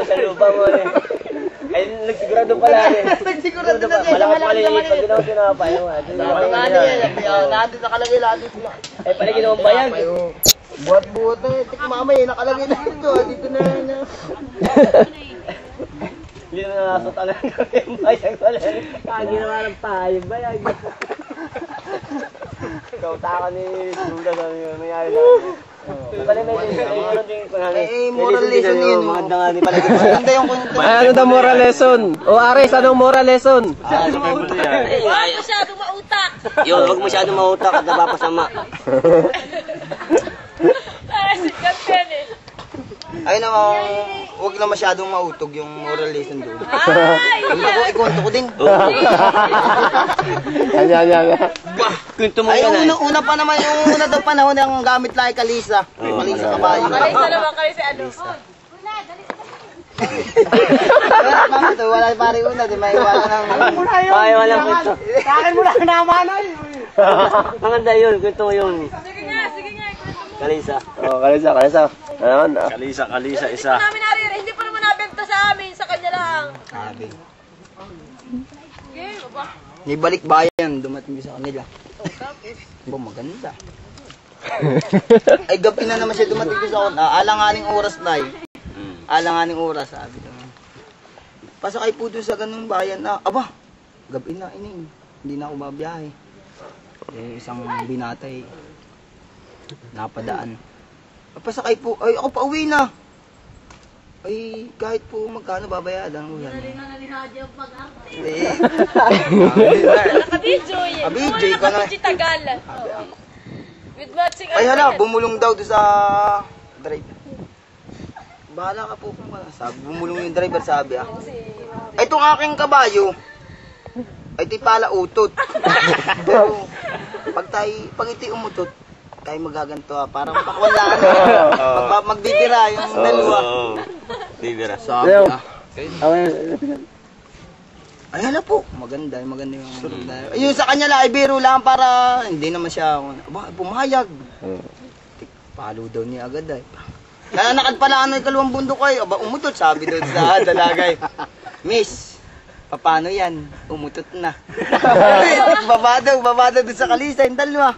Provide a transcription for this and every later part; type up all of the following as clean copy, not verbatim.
sa lupa mo eh. Ay, nagsigurado pala eh. Nagsigurado na siya. Malakas pala yung pag ginawa sinapay mo. Sabi nga niya, natin nakalagay lagi sila. Eh, pala ginawa ba yan? Buhat-buhat na eh. Tik mamay, nakalagay na ito. Dito na na. Hindi na nasot talaga yung bayag pala. Ginawa ng payag bayag. Kautaka ni Lula sa nangyari na. Pala may moral lesson yun. Maganda nga ni pala. Maganda yung kwento. Ano daw moral lesson? O Ares, anong moral lesson? Huwag masyadong mautak. Yun, huwag masyadong mautak at napapasama. Para si Kapten eh. Ay naman, huwag na masyadong mautog yung moral lesson doon. Ay! Ako, ikwento ko din. Yan. Kwento mo Ay, yan ay. una pa naman, yung una daw panahon ng gamit lang ay kalisa. Kalisa kabayo. Kalisa naman kayo si ano. Wala pare una, di may wala nang... Ay, walang kwento. Kakin mo lang naman ay! Maganda yun, kwento mo yun. Sige nga, kwento mo. Kalisa. Oh, kalisa. Ano? Kalisa, isa. Namin naririnig, hindi pa naman nabenta sa amin, sa kanya lang. Sabi. Sige, baba. May balik bayan, dumating sa kanila. Ba, maganda. Ay, gabi na naman siya dumating sa kanila. Alanganing oras na eh. Alanganing oras, sabi naman. Pasakay po dun sa ganung bayan na, aba, gabi na, hindi na ako babiyahe. Eh, isang binatay, napadaan. Pasakay po, ay ako pa uwi na. Ay, kahit po magkano babayadan mo yan. Eh. Naka-video eh. Video ka na. Naka-video tagal. With matching. Ay hala, bumulong daw doon sa driver. Bahala ka po kung sabi, bumulong yung driver, sabi ah. Itong aking kabayo, ay di pala utot. Pero, pag iti umutot, tayo magaganto ah, parang pakwalaan. Magbibira yung dalawa. Bibira. Sabi ah. Ay hala po, maganda yung yung sa kanya lang ay biro lang para hindi naman siya pumayag. Palo daw niya agad ay. Nanakad pala ano yung kalawang bundok ay, aba umutot sabi doon sa dalagay. Miss, paano yan? Umutot na. baba daw doon sa kalisa yung dalawa.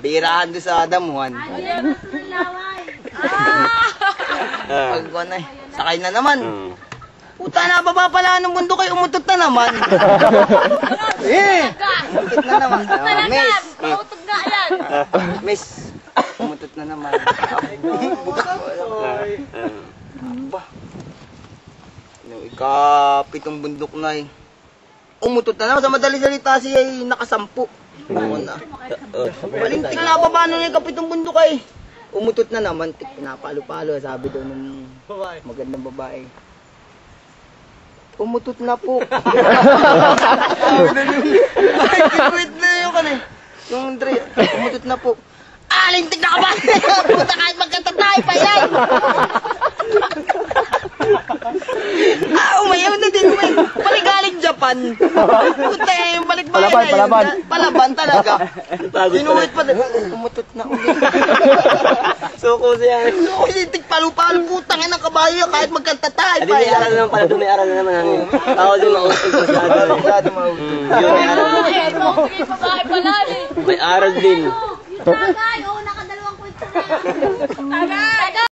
Birahan doon sa damuhan. Pagkuhan ay, sakay na naman. Puta na, baba pala ng bundok ay umutot na naman. Umutot na naman. Miss, Mautog na yan. Miss, umutot na naman. Ba? Yung ikapitong bundok na eh. Umutot na naman. Sa madaling salita siya ay nakasampu. Balintik na baba nung ikapitong bundok ay. Umutot na naman. Pinapalo-palo. Sabi daw ng magandang babae. Umutot na po. Wait na yung kanay. Yung Andre, umutot na po. Lintik na ka ba? Puta kahit magkatatay pa yan! Umayaw na din umayaw. Paligaling Japan. Puta eh, balik ba Palaban. Palaban talaga. Inuwit pa din. Umutot na ulit. Suko siya. Lintik palo-palo. Putang ina kabayo kahit magkatatay pa May yan. aral naman pala doon, may aral na naman. Ako din mausog masyado. Masyado mautog. Mautog yung babae pala eh. May aral din. Tagay, nakadalawang kwento na. Tagay!